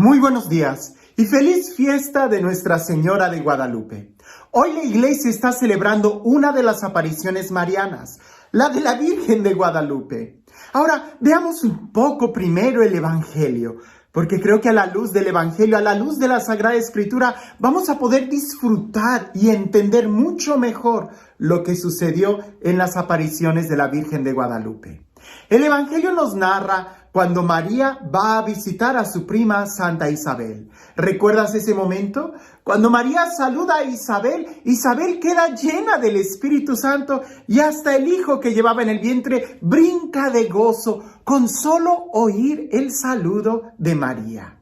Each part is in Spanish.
Muy buenos días y feliz fiesta de Nuestra Señora de Guadalupe. Hoy la iglesia está celebrando una de las apariciones marianas, la de la Virgen de Guadalupe. Ahora, veamos un poco primero el Evangelio, porque creo que a la luz del Evangelio, a la luz de la Sagrada Escritura, vamos a poder disfrutar y entender mucho mejor lo que sucedió en las apariciones de la Virgen de Guadalupe. El Evangelio nos narra cuando María va a visitar a su prima Santa Isabel. ¿Recuerdas ese momento? Cuando María saluda a Isabel, Isabel queda llena del Espíritu Santo y hasta el hijo que llevaba en el vientre brinca de gozo con solo oír el saludo de María.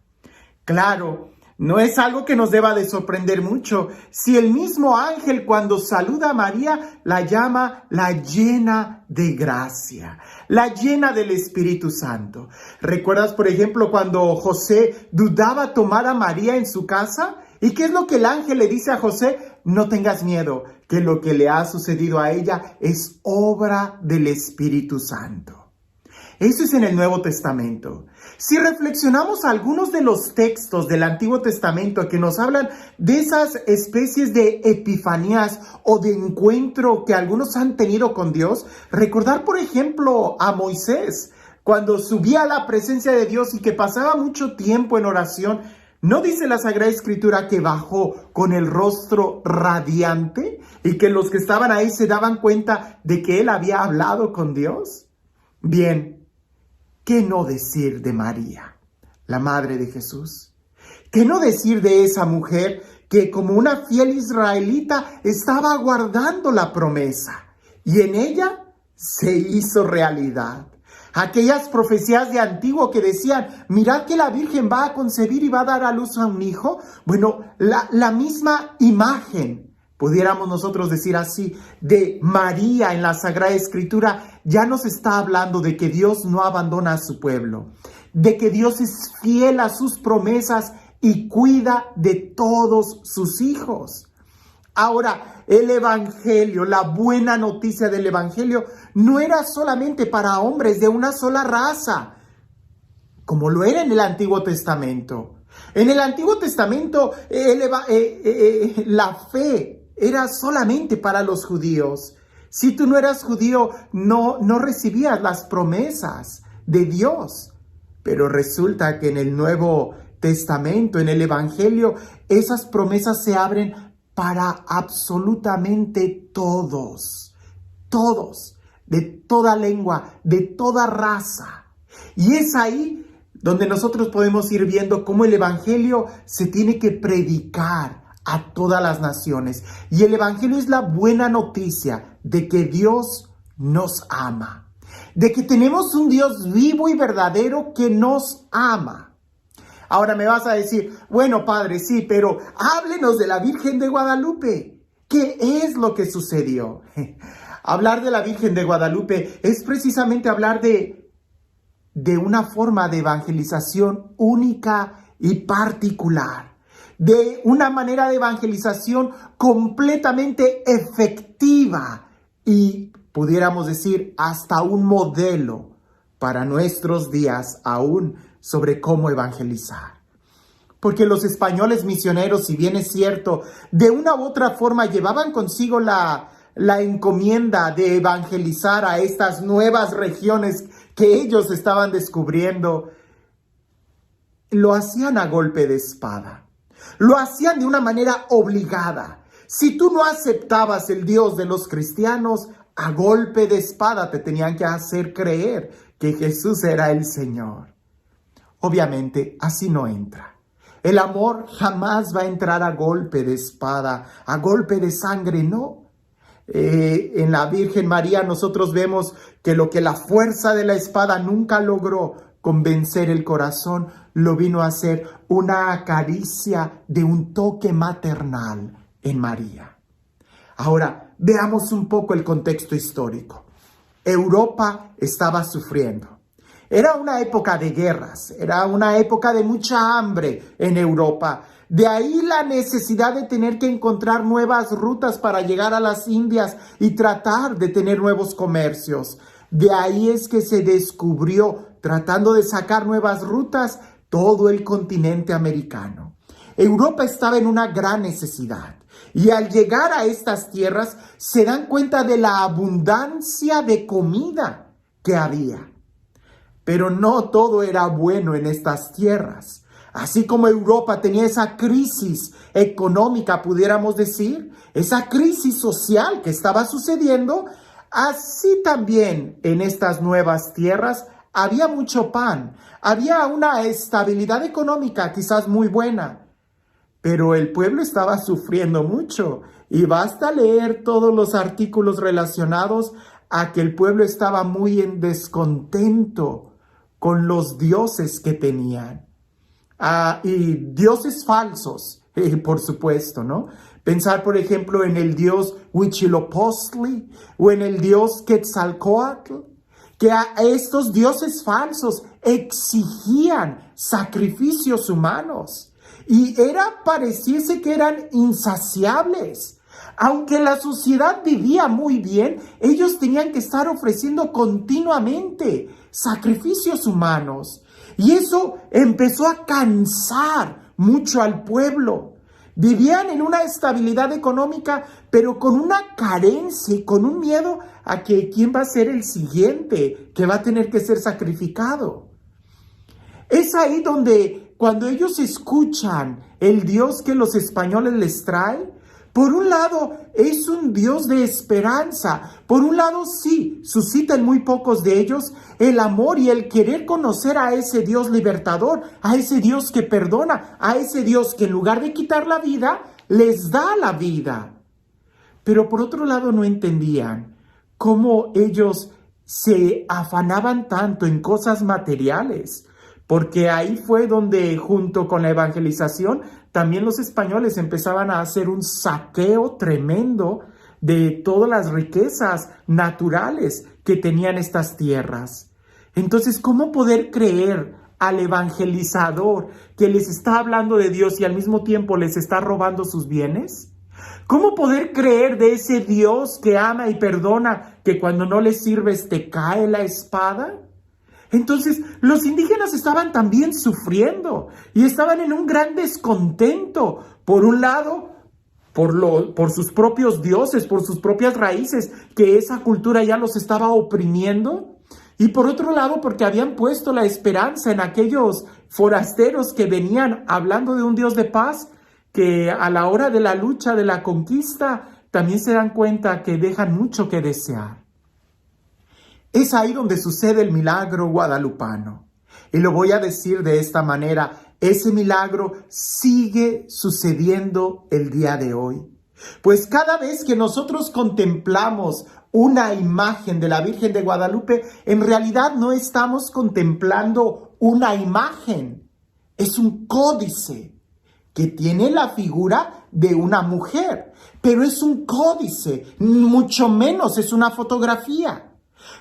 Claro, no es algo que nos deba de sorprender mucho si el mismo ángel cuando saluda a María la llama la llena de gracia, la llena del Espíritu Santo. ¿Recuerdas, por ejemplo, cuando José dudaba tomar a María en su casa? ¿Y qué es lo que el ángel le dice a José? No tengas miedo, que lo que le ha sucedido a ella es obra del Espíritu Santo. Eso es en el Nuevo Testamento. Si reflexionamos algunos de los textos del Antiguo Testamento que nos hablan de esas especies de epifanías o de encuentro que algunos han tenido con Dios, recordar por ejemplo a Moisés, cuando subía a la presencia de Dios y que pasaba mucho tiempo en oración, ¿no dice la Sagrada Escritura que bajó con el rostro radiante y que los que estaban ahí se daban cuenta de que él había hablado con Dios? Bien. ¿Qué no decir de María, la Madre de Jesús? ¿Qué no decir de esa mujer que como una fiel israelita estaba aguardando la promesa y en ella se hizo realidad? Aquellas profecías de antiguo que decían, mirad que la Virgen va a concebir y va a dar a luz a un hijo. Bueno, la misma imagen, pudiéramos nosotros decir así, de María en la Sagrada Escritura, ya nos está hablando de que Dios no abandona a su pueblo, de que Dios es fiel a sus promesas y cuida de todos sus hijos. Ahora, el Evangelio, la buena noticia del Evangelio, no era solamente para hombres de una sola raza, como lo era en el Antiguo Testamento. En el Antiguo Testamento, la fe era solamente para los judíos. Si tú no eras judío, no recibías las promesas de Dios. Pero resulta que en el Nuevo Testamento, en el Evangelio, esas promesas se abren para absolutamente todos, de toda lengua, de toda raza. Y es ahí donde nosotros podemos ir viendo cómo el Evangelio se tiene que predicar a todas las naciones. Y el Evangelio es la buena noticia de que Dios nos ama, de que tenemos un Dios vivo y verdadero que nos ama. Ahora me vas a decir, bueno, padre, sí, pero háblenos de la Virgen de Guadalupe. ¿Qué es lo que sucedió? Hablar de la Virgen de Guadalupe es precisamente hablar de una forma de evangelización única y particular, de una manera de evangelización completamente efectiva y, pudiéramos decir, hasta un modelo para nuestros días aún sobre cómo evangelizar. Porque los españoles misioneros, si bien es cierto, de una u otra forma llevaban consigo la encomienda de evangelizar a estas nuevas regiones que ellos estaban descubriendo, lo hacían a golpe de espada. Lo hacían de una manera obligada. Si tú no aceptabas el Dios de los cristianos, a golpe de espada te tenían que hacer creer que Jesús era el Señor. Obviamente, así no entra. El amor jamás va a entrar a golpe de espada, a golpe de sangre, no. En la Virgen María nosotros vemos que lo que la fuerza de la espada nunca logró convencer el corazón, lo vino a hacer una caricia de un toque maternal en María. Ahora, veamos un poco el contexto histórico. Europa estaba sufriendo. Era una época de guerras, era una época de mucha hambre en Europa. De ahí la necesidad de tener que encontrar nuevas rutas para llegar a las Indias y tratar de tener nuevos comercios. De ahí es que se descubrió, tratando de sacar nuevas rutas, todo el continente americano. Europa estaba en una gran necesidad y al llegar a estas tierras se dan cuenta de la abundancia de comida que había. Pero no todo era bueno en estas tierras. Así como Europa tenía esa crisis económica, pudiéramos decir, esa crisis social que estaba sucediendo, así también en estas nuevas tierras había mucho pan, había una estabilidad económica quizás muy buena, pero el pueblo estaba sufriendo mucho y basta leer todos los artículos relacionados a que el pueblo estaba muy en descontento con los dioses que tenían. Y dioses falsos, por supuesto, ¿no? Pensar, por ejemplo, en el dios Huitzilopochtli o en el dios Quetzalcóatl, que a estos dioses falsos exigían sacrificios humanos y pareciese que eran insaciables. Aunque la sociedad vivía muy bien, ellos tenían que estar ofreciendo continuamente sacrificios humanos. Y eso empezó a cansar mucho al pueblo. Vivían en una estabilidad económica, pero con una carencia y con un miedo a que quién va a ser el siguiente que va a tener que ser sacrificado. Es ahí donde cuando ellos escuchan el Dios que los españoles les traen, por un lado, es un Dios de esperanza. Por un lado, sí, suscita en muy pocos de ellos el amor y el querer conocer a ese Dios libertador, a ese Dios que perdona, a ese Dios que en lugar de quitar la vida, les da la vida. Pero por otro lado, no entendían cómo ellos se afanaban tanto en cosas materiales, porque ahí fue donde, junto con la evangelización, también los españoles empezaban a hacer un saqueo tremendo de todas las riquezas naturales que tenían estas tierras. Entonces, ¿cómo poder creer al evangelizador que les está hablando de Dios y al mismo tiempo les está robando sus bienes? ¿Cómo poder creer de ese Dios que ama y perdona, que cuando no le sirves te cae la espada? Entonces, los indígenas estaban también sufriendo y estaban en un gran descontento. Por un lado, por sus propios dioses, por sus propias raíces, que esa cultura ya los estaba oprimiendo. Y por otro lado, porque habían puesto la esperanza en aquellos forasteros que venían hablando de un Dios de paz, que a la hora de la lucha, de la conquista, también se dan cuenta que dejan mucho que desear. Es ahí donde sucede el milagro guadalupano. Y lo voy a decir de esta manera, ese milagro sigue sucediendo el día de hoy. Pues cada vez que nosotros contemplamos una imagen de la Virgen de Guadalupe, en realidad no estamos contemplando una imagen, es un códice que tiene la figura de una mujer, pero es un códice, mucho menos es una fotografía.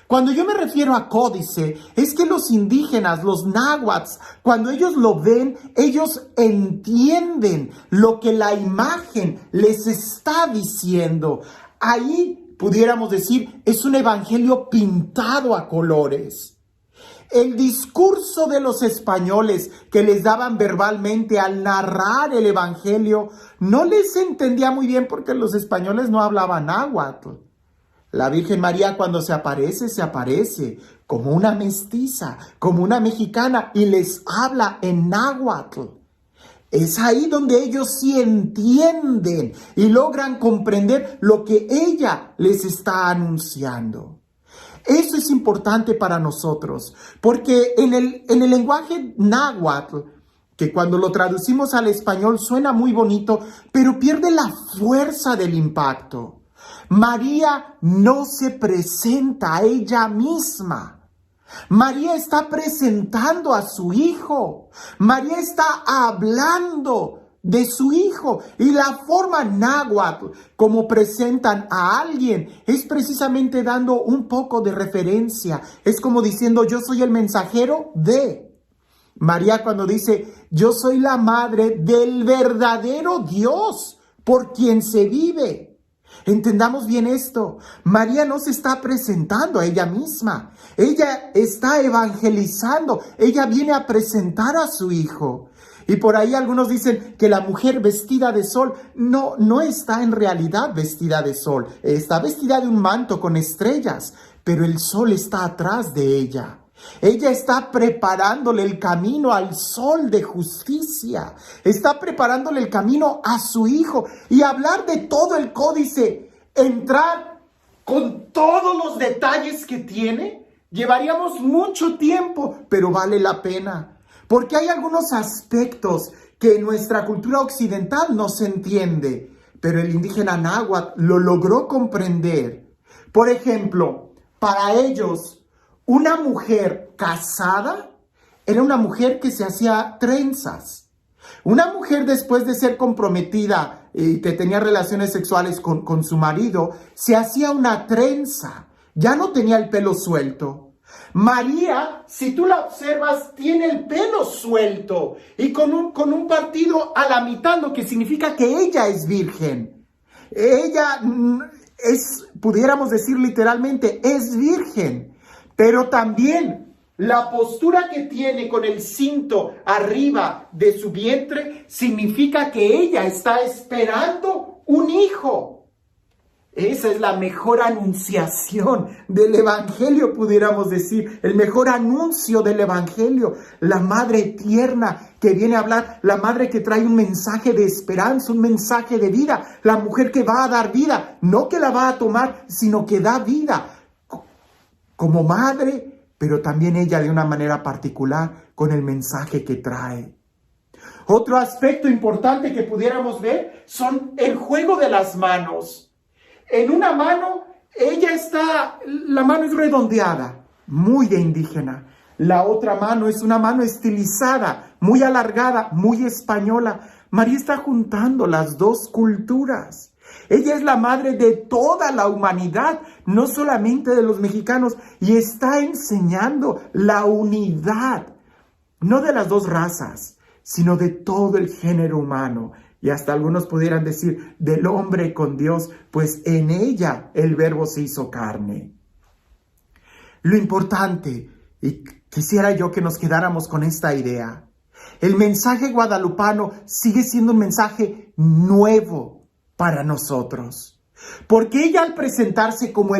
Cuando yo me refiero a códice, es que los indígenas, los náhuatls, cuando ellos lo ven, ellos entienden lo que la imagen les está diciendo. Ahí, pudiéramos decir, es un evangelio pintado a colores. El discurso de los españoles que les daban verbalmente al narrar el evangelio no les entendía muy bien porque los españoles no hablaban náhuatl. La Virgen María cuando se aparece como una mestiza, como una mexicana y les habla en náhuatl. Es ahí donde ellos sí entienden y logran comprender lo que ella les está anunciando. Eso es importante para nosotros, porque en el lenguaje náhuatl, que cuando lo traducimos al español suena muy bonito, pero pierde la fuerza del impacto. María no se presenta a ella misma. María está presentando a su hijo. María está hablando de su hijo. Y la forma náhuatl como presentan a alguien es precisamente dando un poco de referencia. Es como diciendo, yo soy el mensajero de. María cuando dice, yo soy la madre del verdadero Dios por quien se vive. Entendamos bien esto. María no se está presentando a ella misma. Ella está evangelizando. Ella viene a presentar a su hijo. Y por ahí algunos dicen que la mujer vestida de sol no está en realidad vestida de sol. Está vestida de un manto con estrellas, pero el sol está atrás de ella. Ella está preparándole el camino al sol de justicia. Está preparándole el camino a su hijo. Y hablar de todo el códice, entrar con todos los detalles que tiene, llevaríamos mucho tiempo, pero vale la pena. Porque hay algunos aspectos que en nuestra cultura occidental no se entiende, pero el indígena náhuatl lo logró comprender. Por ejemplo, para ellos, una mujer casada era una mujer que se hacía trenzas. Una mujer después de ser comprometida y que tenía relaciones sexuales con su marido, se hacía una trenza. Ya no tenía el pelo suelto. María, si tú la observas, tiene el pelo suelto y con un partido a la mitad, lo que significa que ella es virgen. Ella pudiéramos decir literalmente, es virgen. Pero también la postura que tiene con el cinto arriba de su vientre significa que ella está esperando un hijo. Esa es la mejor anunciación del Evangelio, pudiéramos decir, el mejor anuncio del Evangelio. La madre tierna que viene a hablar, la madre que trae un mensaje de esperanza, un mensaje de vida, la mujer que va a dar vida, no que la va a tomar, sino que da vida. Como madre, pero también ella de una manera particular con el mensaje que trae. Otro aspecto importante que pudiéramos ver son el juego de las manos. En una mano, la mano es redondeada, muy de indígena. La otra mano es una mano estilizada, muy alargada, muy española. María está juntando las dos culturas. Ella es la madre de toda la humanidad, no solamente de los mexicanos, y está enseñando la unidad, no de las dos razas, sino de todo el género humano. Y hasta algunos pudieran decir, del hombre con Dios, pues en ella el Verbo se hizo carne. Lo importante, y quisiera yo que nos quedáramos con esta idea, el mensaje guadalupano sigue siendo un mensaje nuevo para nosotros. Porque ella, al presentarse como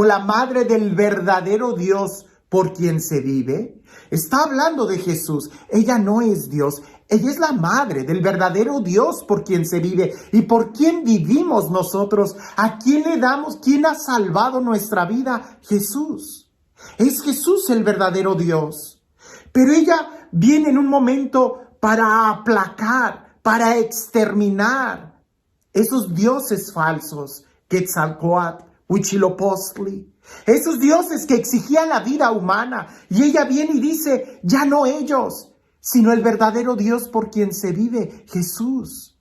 la madre del verdadero Dios por quien se vive, está hablando de Jesús. Ella no es Dios, ella es la madre del verdadero Dios por quien se vive y por quien vivimos nosotros. ¿A quién le damos? ¿Quién ha salvado nuestra vida? Jesús. Es Jesús el verdadero Dios. Pero ella viene en un momento para aplacar, para exterminar esos dioses falsos, Quetzalcóatl, Huitzilopochtli, esos dioses que exigían la vida humana. Y ella viene y dice, ya no ellos, sino el verdadero Dios por quien se vive, Jesús.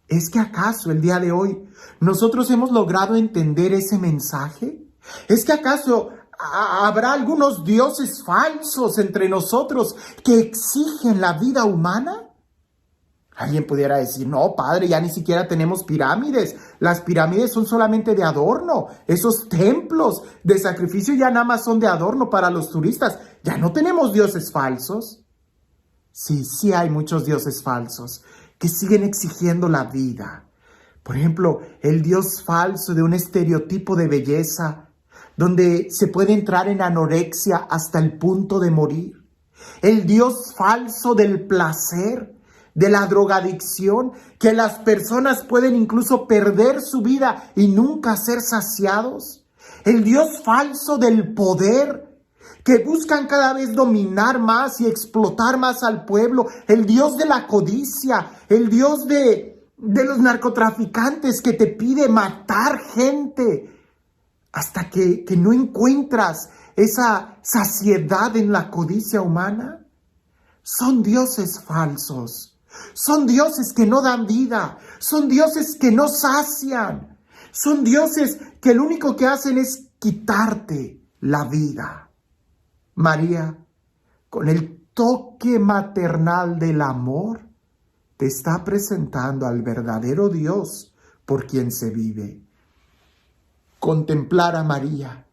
¿Es que acaso el día de hoy nosotros hemos logrado entender ese mensaje? ¿Es que acaso habrá algunos dioses falsos entre nosotros que exigen la vida humana? Alguien pudiera decir, no, padre, ya ni siquiera tenemos pirámides. Las pirámides son solamente de adorno. Esos templos de sacrificio ya nada más son de adorno para los turistas. Ya no tenemos dioses falsos. Sí hay muchos dioses falsos que siguen exigiendo la vida. Por ejemplo, el dios falso de un estereotipo de belleza, donde se puede entrar en anorexia hasta el punto de morir. El dios falso del placer, de la drogadicción, que las personas pueden incluso perder su vida y nunca ser saciados. El dios falso del poder, que buscan cada vez dominar más y explotar más al pueblo. El dios de la codicia, el dios de los narcotraficantes que te pide matar gente hasta que no encuentras esa saciedad en la codicia humana. Son dioses falsos. Son dioses que no dan vida, son dioses que no sacian, son dioses que lo único que hacen es quitarte la vida. María, con el toque maternal del amor, te está presentando al verdadero Dios por quien se vive. Contemplar a María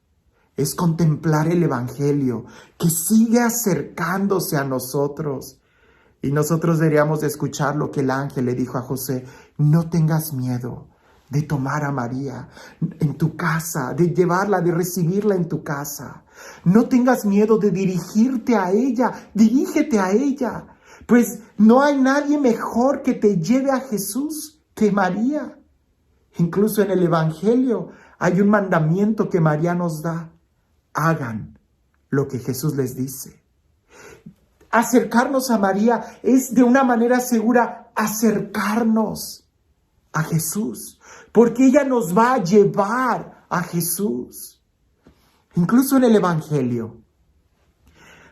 es contemplar el Evangelio que sigue acercándose a nosotros. Y nosotros deberíamos de escuchar lo que el ángel le dijo a José: no tengas miedo de tomar a María en tu casa, de llevarla, de recibirla en tu casa. No tengas miedo de dirigirte a ella, dirígete a ella, pues no hay nadie mejor que te lleve a Jesús que María. Incluso en el Evangelio hay un mandamiento que María nos da: hagan lo que Jesús les dice. Acercarnos a María es de una manera segura acercarnos a Jesús, porque ella nos va a llevar a Jesús. Incluso en el Evangelio,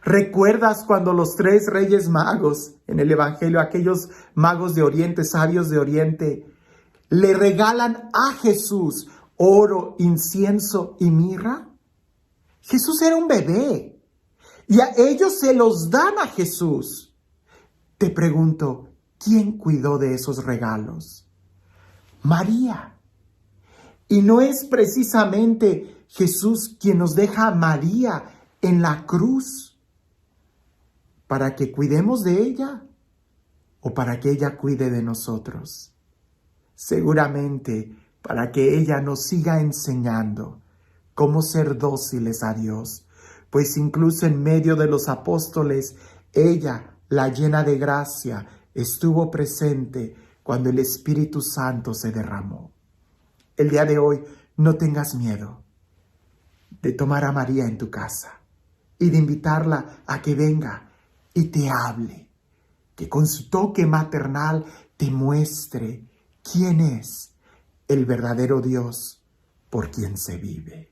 ¿recuerdas cuando los 3 reyes magos en el Evangelio, aquellos magos de Oriente, sabios de Oriente, le regalan a Jesús oro, incienso y mirra? Jesús era un bebé y a ellos se los dan a Jesús. Te pregunto, ¿quién cuidó de esos regalos? María. Y no es precisamente Jesús quien nos deja a María en la cruz para que cuidemos de ella o para que ella cuide de nosotros. Seguramente para que ella nos siga enseñando cómo ser dóciles a Dios, pues incluso en medio de los apóstoles, ella, la llena de gracia, estuvo presente cuando el Espíritu Santo se derramó. El día de hoy, no tengas miedo de tomar a María en tu casa y de invitarla a que venga y te hable, que con su toque maternal te muestre quién es el verdadero Dios por quien se vive.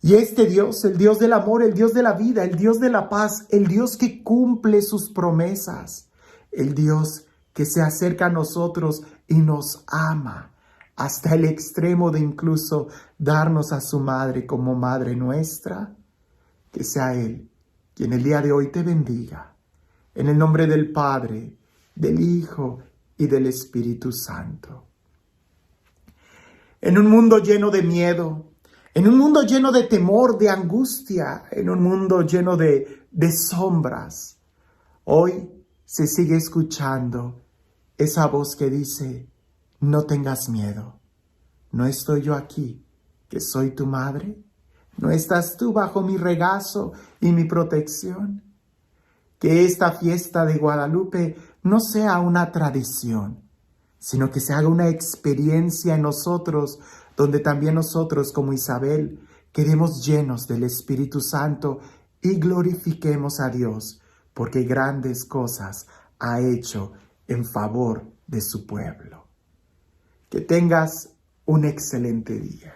Y este Dios, el Dios del amor, el Dios de la vida, el Dios de la paz, el Dios que cumple sus promesas, el Dios que se acerca a nosotros y nos ama hasta el extremo de incluso darnos a su madre como madre nuestra, que sea Él quien el día de hoy te bendiga. En el nombre del Padre, del Hijo y del Espíritu Santo. En un mundo lleno de miedo, en un mundo lleno de temor, de angustia, en un mundo lleno de sombras, hoy se sigue escuchando esa voz que dice: no tengas miedo, ¿no estoy yo aquí, que soy tu madre? ¿No estás tú bajo mi regazo y mi protección? Que esta fiesta de Guadalupe no sea una tradición, sino que se haga una experiencia en nosotros, donde también nosotros, como Isabel, quedemos llenos del Espíritu Santo y glorifiquemos a Dios, porque grandes cosas ha hecho en favor de su pueblo. Que tengas un excelente día.